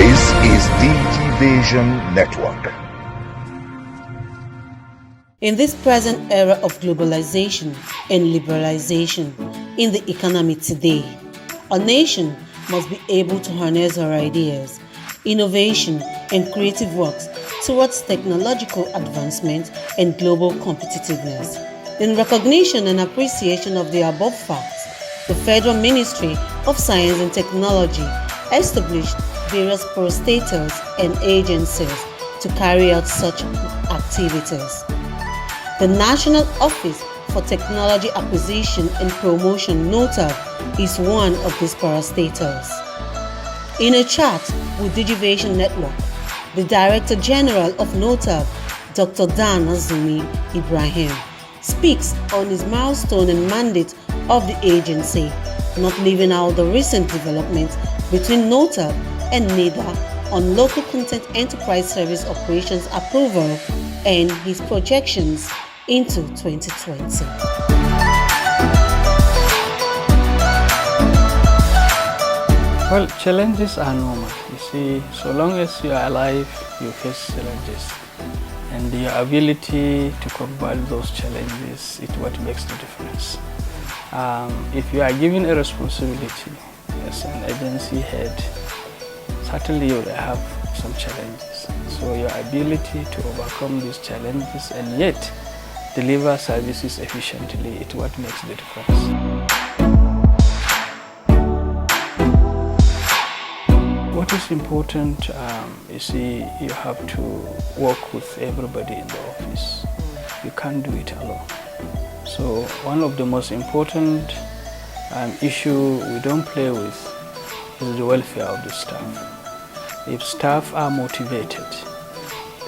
This is Digivation Network. In this present era of globalization and liberalization in the economy today, a nation must be able to harness her ideas, innovation, and creative works towards technological advancement and global competitiveness. In recognition and appreciation of the above facts, the Federal Ministry of Science and Technology established various parastatals and agencies to carry out such activities. The National Office for Technology Acquisition and Promotion (NOTAP) is one of these parastatals. In a chat with Digivation Network, the Director General of NOTAP, Dr. Dan Azumi Ibrahim, speaks on his milestone and mandate of the agency, not leaving out the recent developments between NOTAP and NIDA on local content enterprise service operations approval and his projections into 2020. Well, challenges are normal. You see, so long as you are alive, you face challenges. And your ability to combat those challenges is what makes the difference. If you are given a responsibility as an agency head, certainly you will have some challenges. So your ability to overcome these challenges and yet deliver services efficiently is what makes the difference. What is important, you see, you have to work with everybody in the office. You can't do it alone. So one of the most important issue we don't play with is the welfare of the staff. If staff are motivated,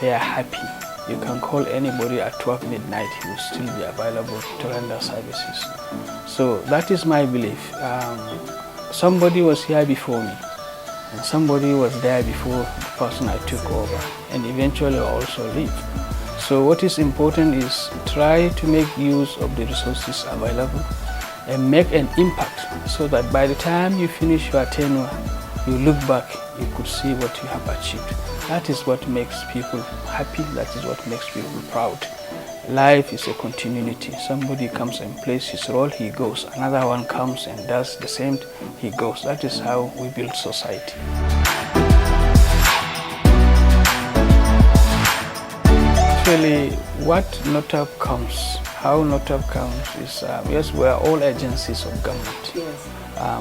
they are happy, you can call anybody at 12 midnight, he will still be available to render services. So that is my belief. Somebody was here before me, and somebody was there before the person I took over, and eventually also leave. So what is important is try to make use of the resources available and make an impact so that by the time you finish your tenure, you look back, you could see what you have achieved. That is what makes people happy, that is what makes people proud. Life is a continuity. Somebody comes and plays his role, he goes. Another one comes and does the same, he goes. That is how we build society. Actually, what NOTAP comes, how NOTAP comes is, yes, we are all agencies of government. Yes.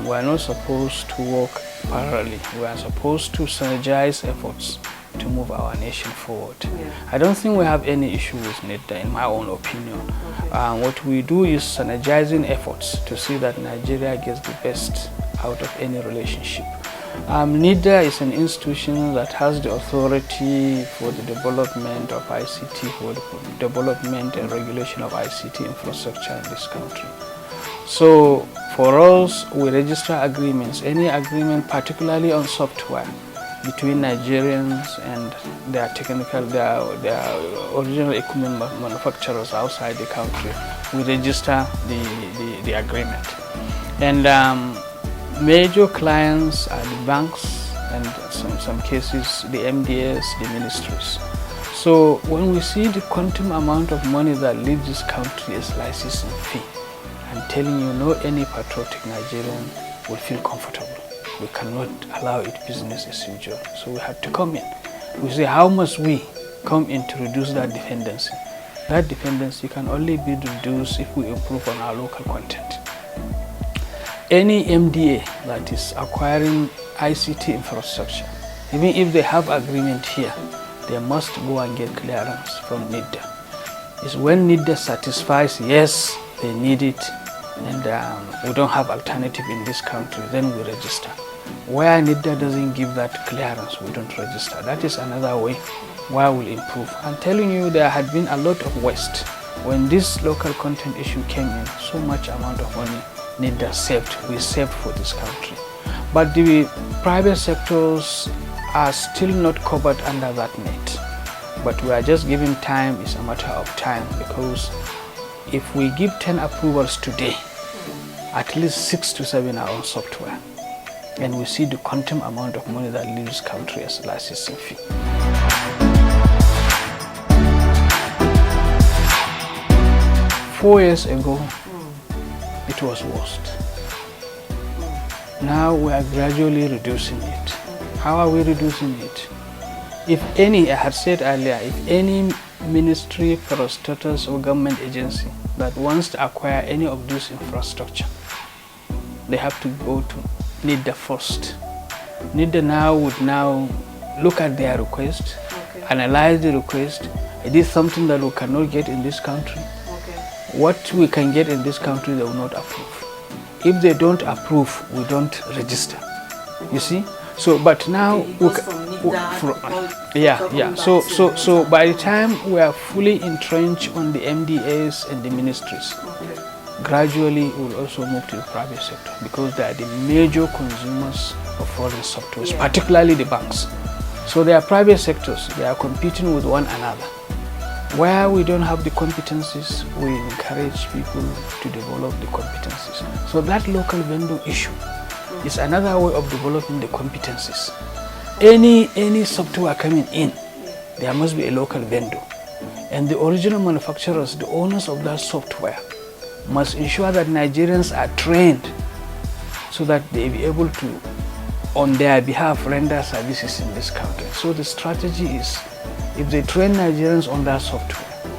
We are not supposed to work parallelly. We are supposed to synergize efforts to move our nation forward. Yeah. I don't think we have any issue with NIDA, in my own opinion. Okay. What we do is synergizing efforts to see that Nigeria gets the best out of any relationship. NIDA is an institution that has the authority for the development of ICT, for the development and regulation of ICT infrastructure in this country. So for us, we register agreements, any agreement particularly on software between Nigerians and their original equipment manufacturers outside the country. We register the agreement. And major clients are the banks and in some cases the MDS, the ministries. So when we see the quantum amount of money that leaves this country as licensing fee, I'm telling you, no any patriotic Nigerian will feel comfortable. We cannot allow it business as usual. So we have to come in. We say, how must we come in to reduce that dependency? That dependency can only be reduced if we improve on our local content. Any MDA that is acquiring ICT infrastructure, even if they have agreement here, they must go and get clearance from NIDA. It's when NIDA satisfies, yes, they need it, and we don't have alternative in this country, then we register. Where NIDA doesn't give that clearance, we don't register. That is another way where we'll improve. I'm telling you, there had been a lot of waste. When this local content issue came in, so much amount of money NIDA saved, we saved for this country. But the private sectors are still not covered under that net. But we are just giving time, it's a matter of time, because if we give 10 approvals today, at least 6 to 7 are on software. And we see the quantum amount of money that leaves country as licensing fee. 4 years ago, it was worst. Now we are gradually reducing it. How are we reducing it? If any, I had said earlier, if any ministry, parastatals or government agency that wants to acquire any of this infrastructure, they have to go to NIDA first. NIDA now would now look at their request, analyze the request. It is something that we cannot get in this country. What we can get in this country, they will not approve. If they don't approve, we don't register. You see? So, but now So by the time we are fully entrenched on the MDAs and the ministries, gradually we will also move to the private sector because they are the major consumers of foreign software, particularly the banks. So they are private sectors. They are competing with one another. Where we don't have the competencies, we encourage people to develop the competencies. So that local vendor issue is another way of developing the competencies. Any software coming in, there must be a local vendor. And the original manufacturers, the owners of that software, must ensure that Nigerians are trained so that they be able to, on their behalf, render services in this country. So the strategy is, if they train Nigerians on that software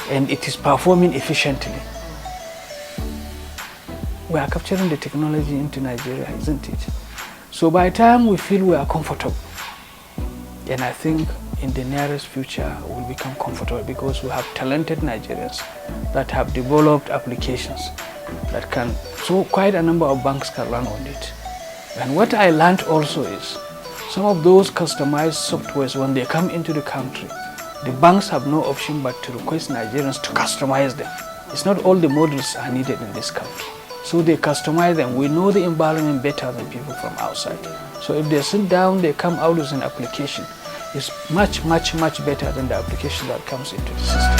and it is performing efficiently, we are capturing the technology into Nigeria, isn't it? So by the time we feel we are comfortable, and I think in the nearest future we'll become comfortable because we have talented Nigerians that have developed applications that can, so quite a number of banks can run on it. And what I learned also is, some of those customized softwares, when they come into the country, the banks have no option but to request Nigerians to customize them. It's not all the models are needed in this country. So they customize them. We know the environment better than people from outside. So if they sit down, they come out with an application. It's much, much, much better than the application that comes into the system.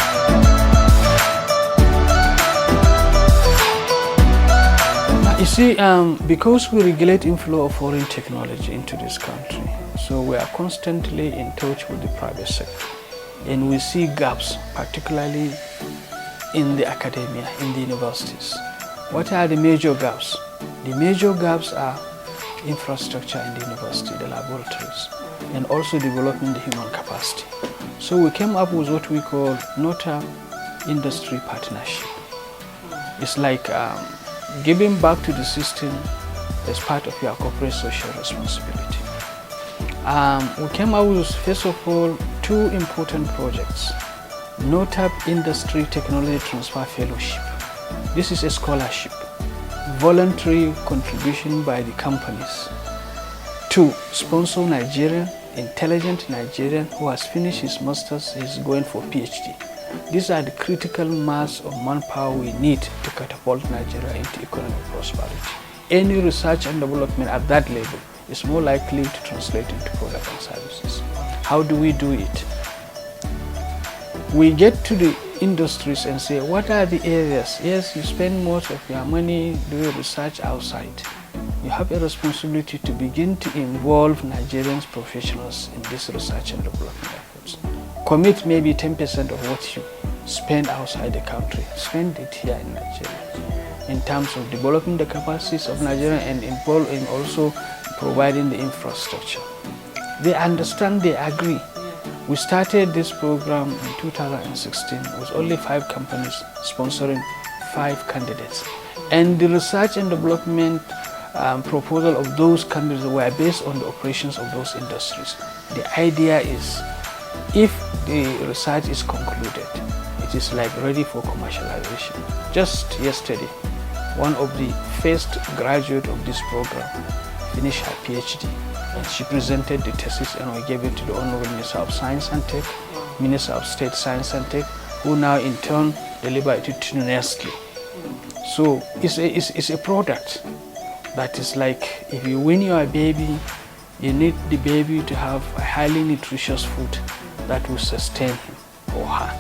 You see, because we regulate inflow of foreign technology into this country, so we are constantly in touch with the private sector. And we see gaps, particularly in the academia, in the universities. What are the major gaps? The major gaps are infrastructure in the university, the laboratories, and also developing the human capacity. So we came up with what we call NOTA industry partnership. It's like giving back to the system as part of your corporate social responsibility. We came up with, first of all, 2 important projects. NOTAP Industry Technology Transfer Fellowship. This is a scholarship, voluntary contribution by the companies to sponsor Nigerian, intelligent Nigerian who has finished his master's, is going for PhD. These are the critical mass of manpower we need to catapult Nigeria into economic prosperity. Any research and development at that level is more likely to translate into products and services. How do we do it? We get to the industries and say, what are the areas? Yes, you spend most of your money doing research outside. You have a responsibility to begin to involve Nigerian professionals in this research and development efforts. Commit maybe 10% of what you spend outside the country. Spend it here in Nigeria in terms of developing the capacities of Nigeria and involve in also providing the infrastructure. They understand, they agree. We started this program in 2016 with only 5 companies sponsoring 5 candidates. And the research and development proposal of those candidates were based on the operations of those industries. The idea is, if the research is concluded, it is like ready for commercialization. Just yesterday, one of the first graduates of this program finished her PhD. And she presented the thesis and we gave it to the Honorable Minister of Science and Tech, Minister of State Science and Tech, who now in turn deliver it to Nestle. So it's a product that is like, if you win your baby, you need the baby to have a highly nutritious food that will sustain him or her.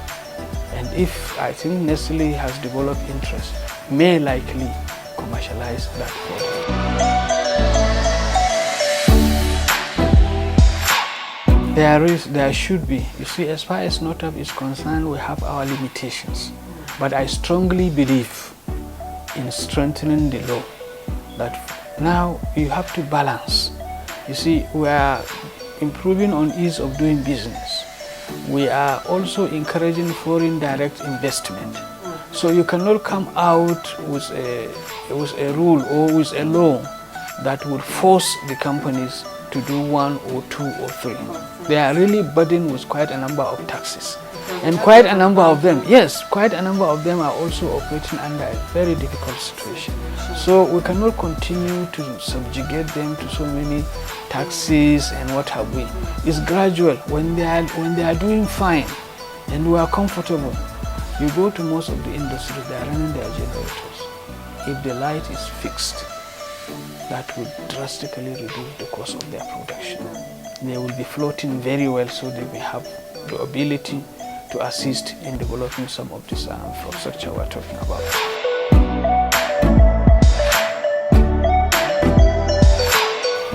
And if I think Nestle has developed interest, may likely commercialize that product. There should be. You see, as far as NOTAP is concerned, we have our limitations. But I strongly believe in strengthening the law, that now you have to balance. You see, we are improving on ease of doing business. We are also encouraging foreign direct investment. So you cannot come out with a rule or with a law that would force the companies to do 1 or 2 or 3. They are really burdened with quite a number of taxes. And quite a number of them, yes, quite a number of them are also operating under a very difficult situation. So we cannot continue to subjugate them to so many taxes and what have we. It's gradual. When they are doing fine and we are comfortable, you go to most of the industries, they are running their generators. If the light is fixed, that will drastically reduce the cost of their production. They will be floating very well, so they may have the ability to assist in developing some of this infrastructure we're talking about.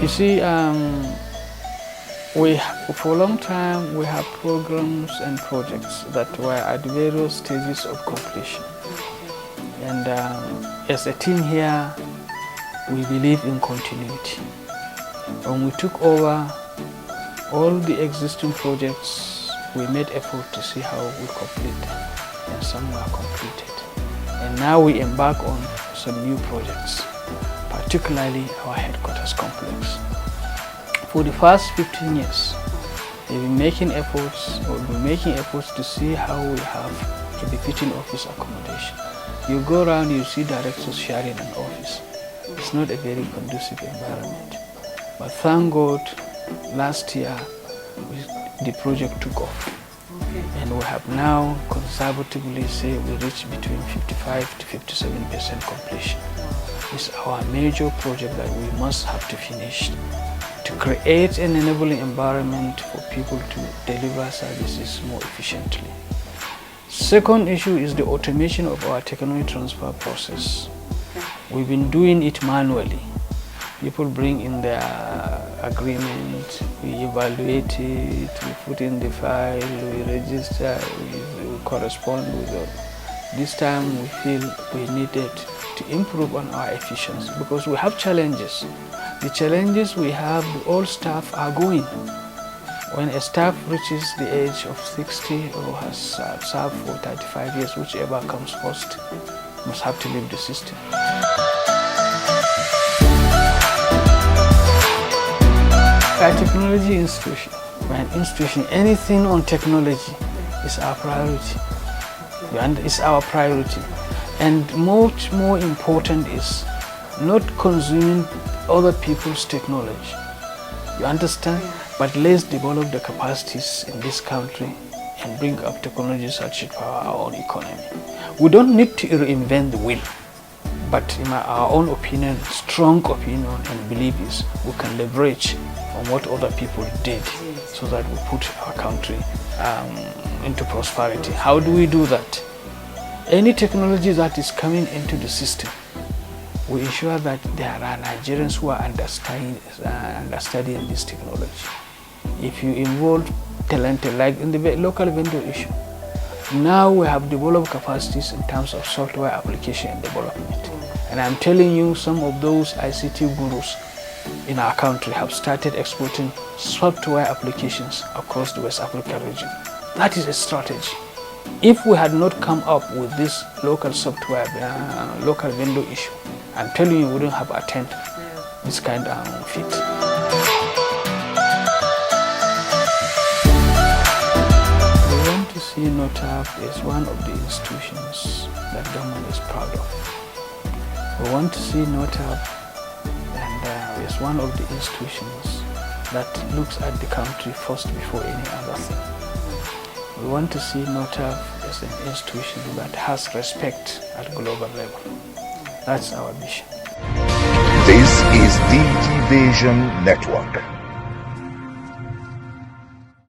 You see, for a long time we have programs and projects that were at various stages of completion. And as a team here, we believe in continuity. When we took over all the existing projects, we made effort to see how we complete them, and some were completed. And now we embark on some new projects, particularly our headquarters complex. For the first 15 years, we've been making efforts to see how we have a befitting office accommodation. You go around, you see directors sharing an office. It's not a very conducive environment. But thank God, last year, the project took off. And we have now conservatively say we reach between 55 to 57% completion. It's our major project that we must have to finish to create an enabling environment for people to deliver services more efficiently. Second issue is the automation of our technology transfer process. We've been doing it manually. People bring in their agreement, we evaluate it, we put in the file, we register, we correspond with it. This time we feel we needed to improve on our efficiency because we have challenges. The challenges we have, all staff are going. When a staff reaches the age of 60 or has served for 35 years, whichever comes first, must have to leave the system. A technology institution, we're an institution, anything on technology is our priority. It's our priority. And much more important is not consuming other people's technology. You understand? But let's develop the capacities in this country and bring up technologies that should power our own economy. We don't need to reinvent the wheel. But in our own opinion, strong opinion and belief is we can leverage on what other people did so that we put our country into prosperity. How do we do that? Any technology that is coming into the system, we ensure that there are Nigerians who are understanding this technology. If you involve talented, like in the local vendor issue, now we have developed capacities in terms of software application and development. And I'm telling you, some of those ICT gurus in our country have started exporting software applications across the West African region. That is a strategy. If we had not come up with this local software, local vendor issue, I'm telling you, we wouldn't have attained this kind of feat. We want to see NOTAP as one of the institutions that government is proud of. We want to see NOTAP as one of the institutions that looks at the country first before any other thing. We want to see NOTAP as an institution that has respect at global level. That's our mission. This is Digivation Network.